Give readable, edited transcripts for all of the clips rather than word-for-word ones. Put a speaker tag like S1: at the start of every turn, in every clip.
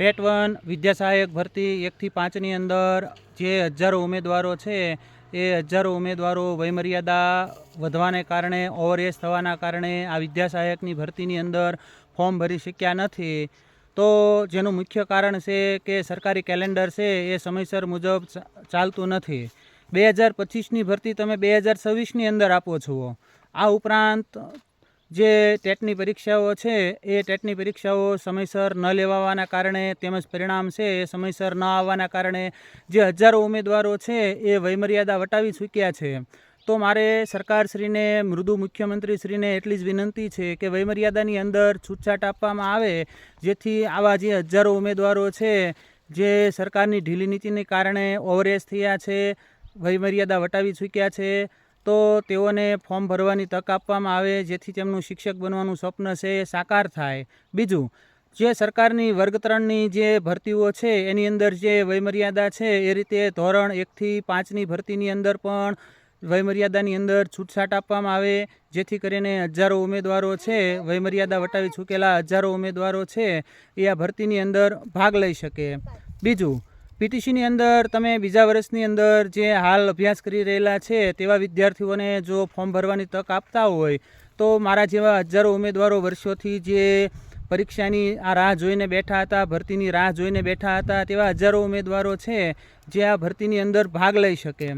S1: TET 1 વિદ્યા સહાયક ભરતી 1 થી 5ની અંદર જે હજારો ઉમેદવારો છે એ હજારો ઉમેદવારો વયમર્યાદા વધવાને કારણે ઓવરએજ થવાના કારણે આ વિદ્યા સહાયકની ભરતીની અંદર ફોર્મ ભરી શક્યા નથી. તો જેનું મુખ્ય કારણ છે કે સરકારી કેલેન્ડર છે એ સમયસર મુજબ ચાલતું નથી. 2025ની ભરતી તમે 2026ની અંદર આપો છો. આ ઉપરાંત જે ટેટની પરીક્ષાઓ છે એ ટેટની પરીક્ષાઓ સમયસર ન લેવાવાના કારણે તેમજ પરિણામ છે એ સમયસર ન આવવાના કારણે જે હજારો ઉમેદવારો છે એ વયમર્યાદા વટાવી ચૂક્યા છે. તો મારે સરકારશ્રીને, મૃદુ મુખ્યમંત્રીશ્રીને એટલી જ વિનંતી છે કે વયમર્યાદાની અંદર છૂટછાટ આપવામાં આવે, જેથી આવા જે હજારો ઉમેદવારો છે જે સરકારની ઢીલી નીતિને કારણે ઓવરએજ થયા છે, વયમર્યાદા વટાવી ચૂક્યા છે, તો તેઓને ફોર્મ ભરવાની તક આપવામાં આવે, જેથી તેમનું શિક્ષક બનવાનું સ્વપ્ન છે એ સાકાર થાય. બીજું, જે સરકારની વર્ગ 3ની જે ભરતીઓ છે એની અંદર જે વયમર્યાદા છે એ રીતે ધોરણ 1 થી 5ની ભરતીની અંદર પણ વયમર્યાદાની અંદર છૂટછાટ આપવામાં આવે, જેથી કરીને હજારો ઉમેદવારો છે, વયમર્યાદા વટાવી ચૂકેલા હજારો ઉમેદવારો છે એ આ ભરતીની અંદર ભાગ લઈ શકે. બીજું, પીટીસીની અંદર તમે બીજા વર્ષની અંદર જે હાલ અભ્યાસ કરી રહેલા છે તેવા વિદ્યાર્થીઓને જો ફોર્મ ભરવાની તક આપતા હોય તો મારા જેવા હજારો ઉમેદવારો વર્ષોથી જે પરીક્ષાની આ રાહ જોઈને બેઠા હતા, ભરતીની રાહ જોઈને બેઠા હતા, તેવા હજારો ઉમેદવારો છે જે આ ભરતીની અંદર ભાગ લઈ શકે.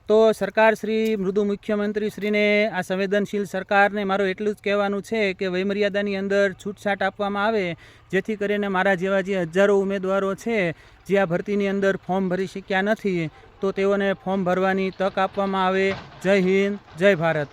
S1: તો સરકારશ્રી, મૃદુ મુખ્યમંત્રીશ્રીને, આ સંવેદનશીલ સરકારને મારું એટલું જ કહેવાનું છે કે વયમર્યાદાની અંદર છૂટછાટ આપવામાં આવે, જેથી કરીને મારા જેવા જે હજારો ઉમેદવારો છે જે આ ભરતીની અંદર ફોર્મ ભરી શક્યા નથી તો તેઓને ફોર્મ ભરવાની તક આપવામાં આવે. જય હિન્દ, જય ભારત.